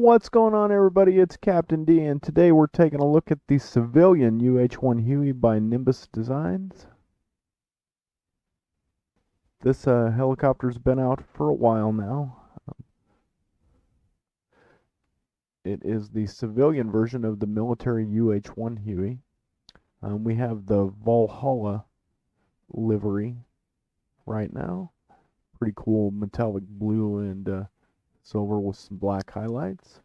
What's going on, everybody? It's Captain D, and today we're taking a look at the civilian UH-1 Huey by Nimbus Designs. This helicopter's been out for a while now. It is the civilian version of the military UH-1 Huey. We have the Valhalla livery right now. Pretty cool metallic blue and silver with some black highlights.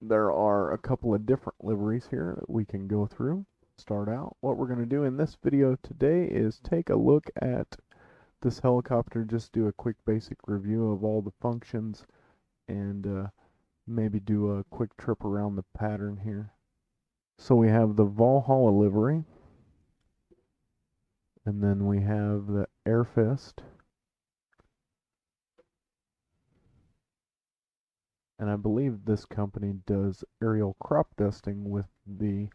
There are a couple of different liveries here that we can go through. Start out. What we're going to do in this video today is take a look at this helicopter, just do a quick basic review of all the functions, and maybe do a quick trip around the pattern here. So we have the Valhalla livery, and then we have the Air Fist. And I believe this company does aerial crop dusting with the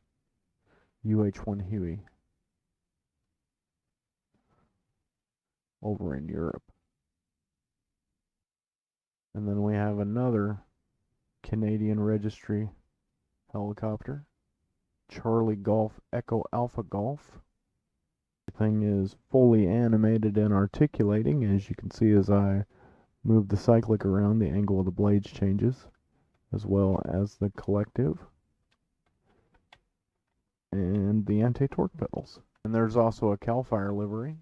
UH-1 Huey over in Europe. And then we have another Canadian registry helicopter, Charlie Golf Echo Alpha Golf. Everything is fully animated and articulating. As you can see, as I move the cyclic around, the angle of the blades changes, as well as the collective and the anti-torque pedals. And there's also a CAL FIRE livery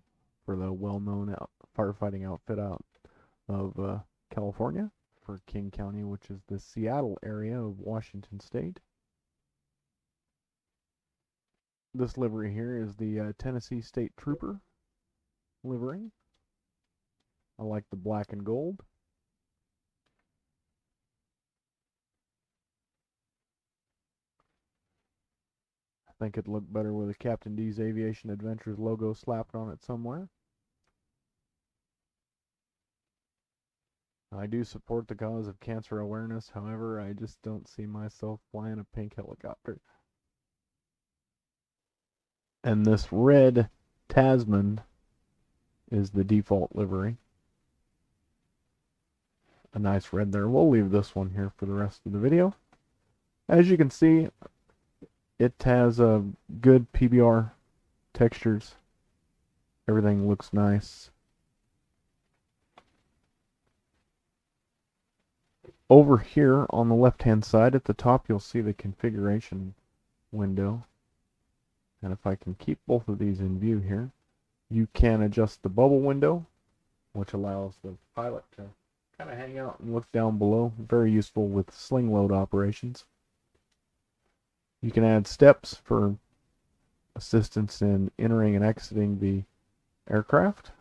for the well-known firefighting outfit out of California, for King County, which is the Seattle area of Washington State. This livery here is the Tennessee State Trooper livery. I like the black and gold. I think it'd look better with a Captain D's Aviation Adventures logo slapped on it somewhere. I do support the cause of cancer awareness, however, I just don't see myself flying a pink helicopter. And this red Tasman is the default livery. A nice red there. We'll leave this one here for the rest of the video. As you can see, it has a good PBR textures. Everything looks nice. Over here on the left hand side at the top, you'll see the configuration window. And if I can keep both of these in view here, you can adjust the bubble window, which allows the pilot to kind of hang out and look down below. Very useful with sling load operations. You can add steps for assistance in entering and exiting the aircraft.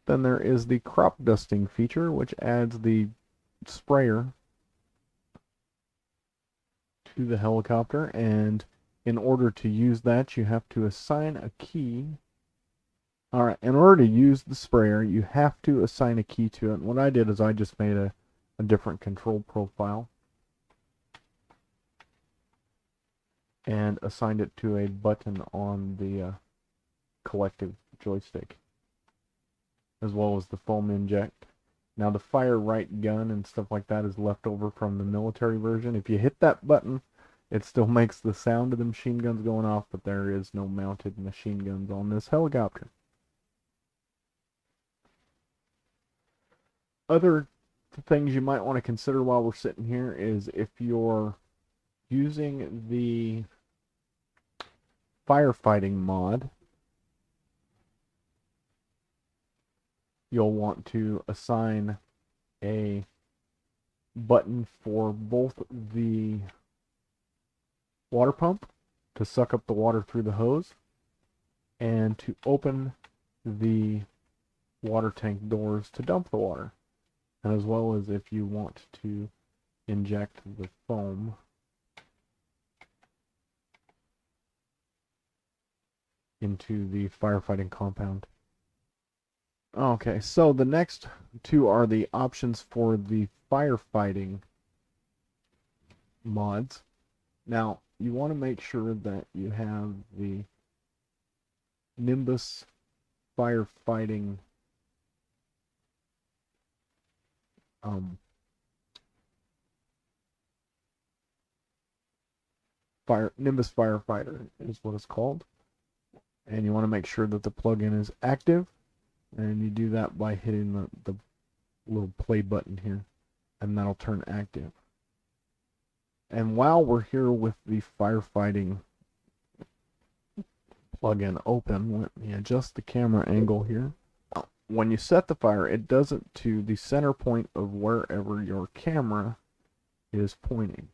Then there is the crop dusting feature, which adds the sprayer to the helicopter, and in order to use that, you have to assign a key. Alright, in order to use the sprayer, you have to assign a key to it. And what I did is I just made a different control profile and assigned it to a button on the collective joystick, as well as the foam inject. Now the fire right gun and stuff like that is left over from the military version. If you hit that button, it still makes the sound of the machine guns going off, but there is no mounted machine guns on this helicopter. Other things you might want to consider while we're sitting here is if you're using the firefighting mod, you'll want to assign a button for both the water pump to suck up the water through the hose and to open the water tank doors to dump the water, and as well as if you want to inject the foam into the firefighting compound. Okay, so the next two are the options for the firefighting mods. Now, you want to make sure that you have the Nimbus firefighting Nimbus Firefighter is what it's called. And you want to make sure that the plugin is active, and you do that by hitting the little play button here, and that'll turn active. And while we're here with the Firefighting plugin open, let me adjust the camera angle here. When you set the fire, it does it to the center point of wherever your camera is pointing.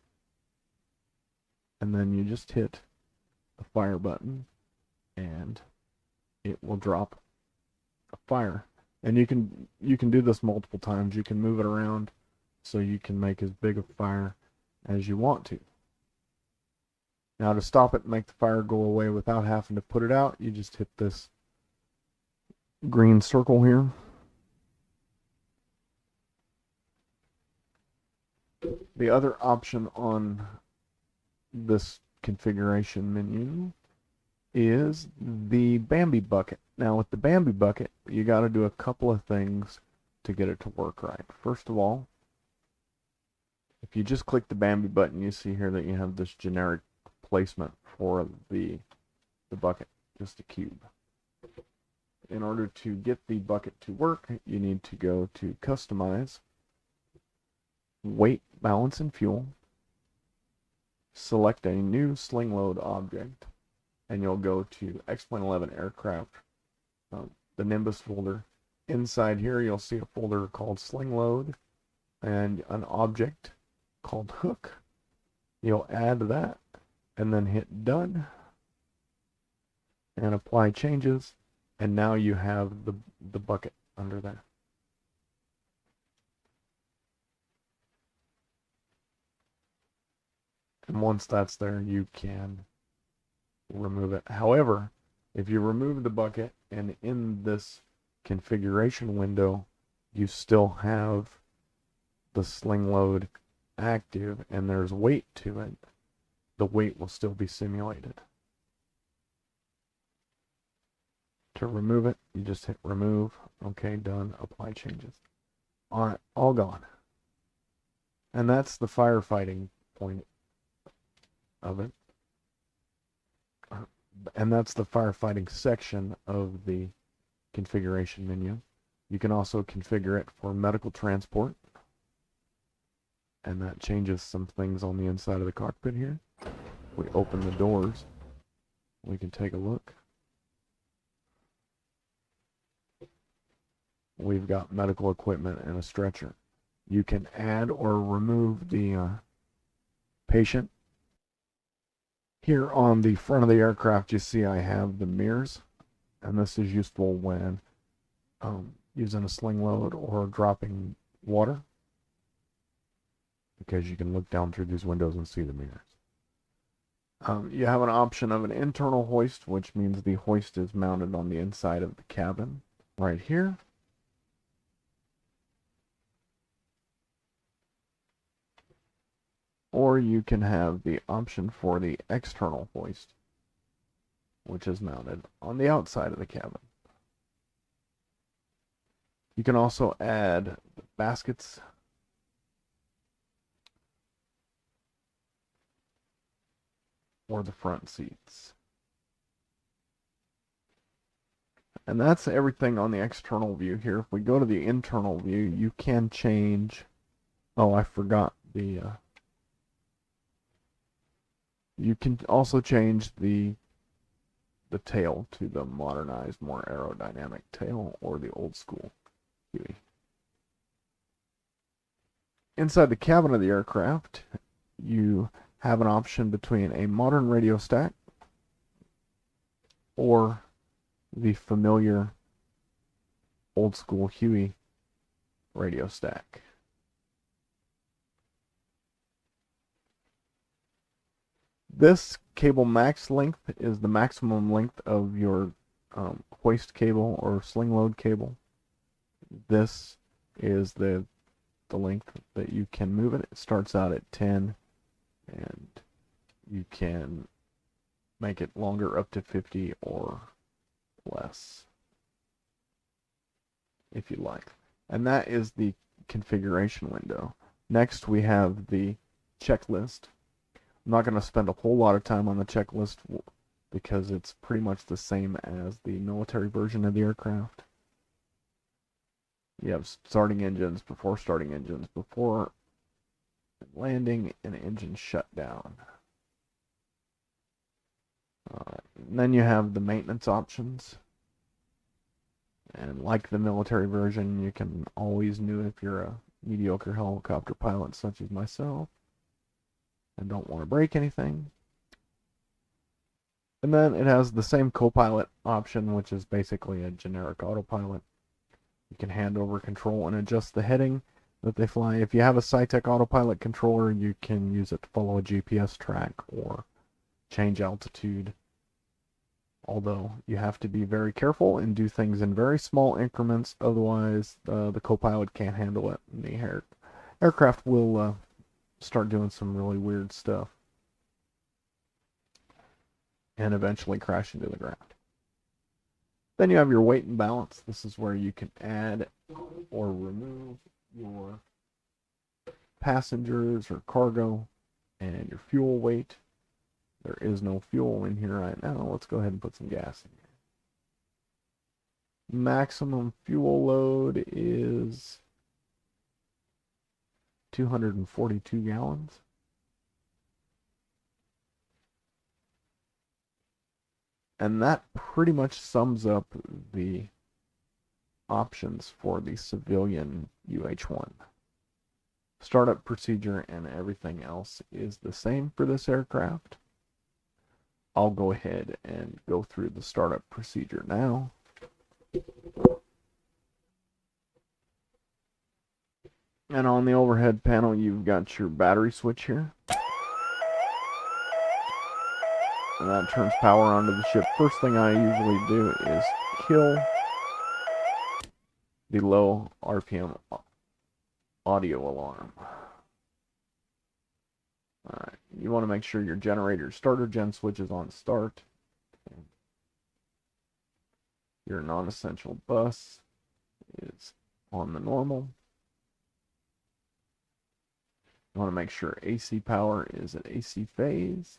And then you just hit the fire button, and it will drop a fire. And you can do this multiple times. You can move it around so you can make as big a fire as you want to. Now, to stop it and make the fire go away without having to put it out, you just hit this green circle here. The other option on this configuration menu is the Bambi bucket. Now, with the Bambi bucket, you got to do a couple of things to get it to work right. First of all, if you just click the Bambi button, you see here that you have this generic placement for the bucket, just a cube. In order to get the bucket to work, you need to go to Customize, Weight, Balance, and Fuel, select a new sling load object, and you'll go to X.11 Aircraft, the Nimbus folder. Inside here, you'll see a folder called Sling Load and an object called Hook. You'll add that and then hit Done and apply changes, and now you have the bucket under there. And once that's there, you can remove it. However, if you remove the bucket and in this configuration window you still have the sling load active and there's weight to it, the weight will still be simulated. To remove it, you just hit remove. Okay, done. Apply changes. Alright, all gone. And that's the firefighting point of it. And that's the firefighting section of the configuration menu. You can also configure it for medical transport, and that changes some things on the inside of the cockpit here. We open the doors, we can take a look. We've got medical equipment and a stretcher. You can add or remove the patient. Here on the front of the aircraft, you see I have the mirrors, and this is useful when using a sling load or dropping water, because you can look down through these windows and see the mirrors. You have an option of an internal hoist, which means the hoist is mounted on the inside of the cabin right here. Or you can have the option for the external hoist, which is mounted on the outside of the cabin. You can also add baskets or the front seats. And that's everything on the external view here. If we go to the internal view, you can change... Oh, I forgot the... You can also change the tail to the modernized, more aerodynamic tail, or the old school Huey. Inside the cabin of the aircraft, you have an option between a modern radio stack or the familiar old school Huey radio stack. This cable max length is the maximum length of your hoist cable or sling load cable. This is the length that you can move it. It starts out at 10, and you can make it longer up to 50 or less if you like. And that is the configuration window. Next we have the checklist. I'm not going to spend a whole lot of time on the checklist because it's pretty much the same as the military version of the aircraft. You have starting engines, before landing, and engine shutdown. And then you have the maintenance options. And like the military version, you can always do if you're a mediocre helicopter pilot such as myself and don't want to break anything. And then it has the same co-pilot option, which is basically a generic autopilot. You can hand over control and adjust the heading that they fly. If you have a SciTech autopilot controller, you can use it to follow a GPS track or change altitude. Although you have to be very careful and do things in very small increments, otherwise the co-pilot can't handle it. And the aircraft will start doing some really weird stuff and eventually crash into the ground. Then you have your weight and balance. This is where you can add or remove your passengers or cargo and your fuel weight. There is no fuel in here right now. Let's go ahead and put some gas in here. Maximum fuel load is 242 gallons. And that pretty much sums up the options for the civilian UH-1. Startup procedure and everything else is the same for this aircraft. I'll go ahead and go through the startup procedure now. And on the overhead panel, you've got your battery switch here. And that turns power onto the ship. First thing I usually do is kill the low RPM audio alarm. Alright, you want to make sure your generator starter gen switch is on start. Your non-essential bus is on the normal. You want to make sure AC power is at AC phase.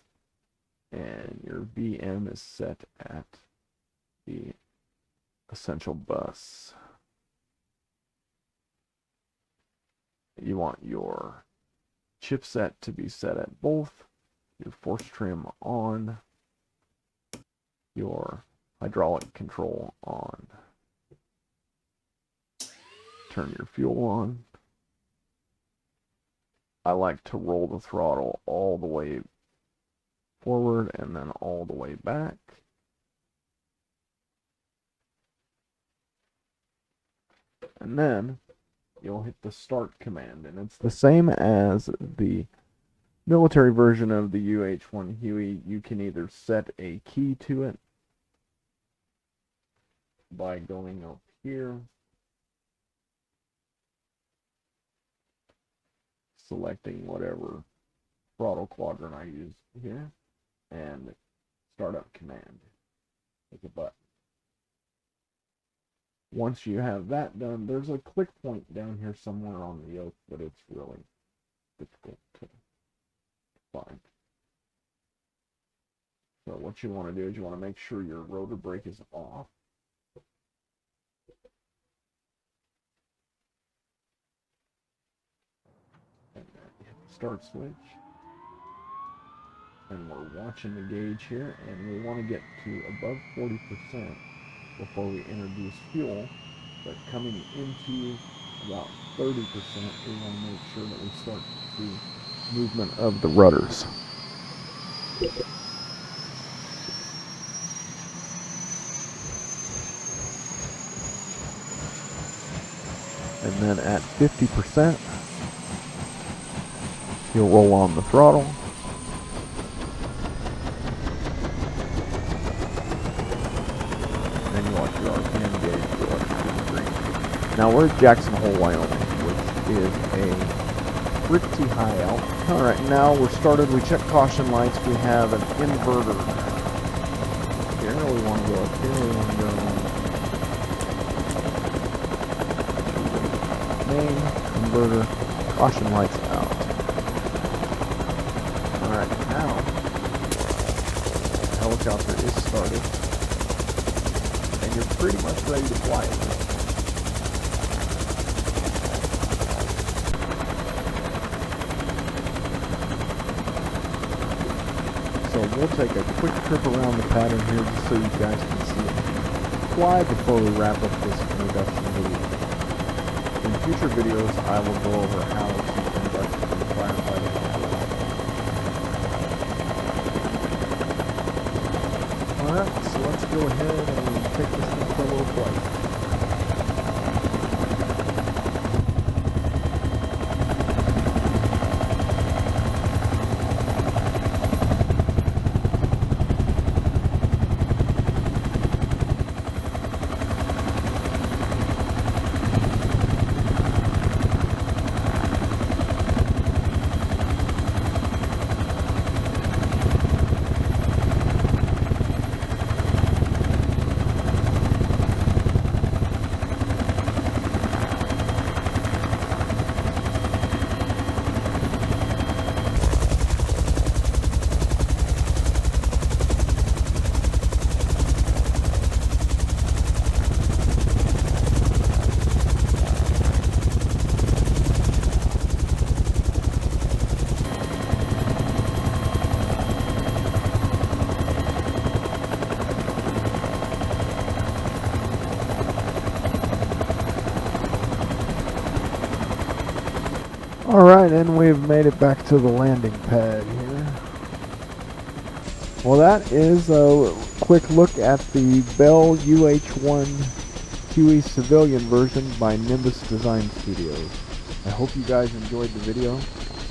And your VM is set at the essential bus. You want your chipset to be set at both, your force trim on, your hydraulic control on. Turn your fuel on. I like to roll the throttle all the way forward and then all the way back. And then you'll hit the start command, and it's the same as the military version of the UH-1 Huey. You can either set a key to it by going up here, selecting whatever throttle quadrant I use here, and startup command with a button. Once you have that done, there's a click point down here somewhere on the yoke, but it's really difficult to find. So what you want to do is you want to make sure your rotor brake is off. And then you hit the start switch. And we're watching the gauge here, and we want to get to above 40% before we introduce fuel. But coming into about 30%, we want to make sure that we start the movement of the rudders. And then at 50%, you'll roll on the throttle. And you watch your RPM gauge go up to green. Now we're at Jackson Hole, Wyoming, which is a pretty high altitude. Alright, now we're started. We check caution lights. We have an inverter. Here we want to go up here. We want to go main, inverter, caution lights out. Alright, helicopter is started, and you're pretty much ready to fly it. So we'll take a quick trip around the pattern here just so you guys can see it fly before we wrap up this introduction video. In future videos, I will go over how to conduct the firefighting operation. Alright, so let's go ahead and take this thing for a little flight. Alright, and we've made it back to the landing pad here. Well, that is a quick look at the Bell UH-1 Huey civilian version by Nimbus Design Studios. I hope you guys enjoyed the video.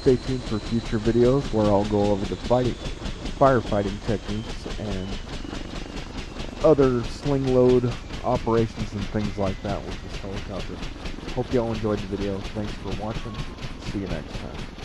Stay tuned for future videos where I'll go over the firefighting techniques and other sling load operations and things like that with this helicopter. Hope y'all enjoyed the video. Thanks for watching. See you next time.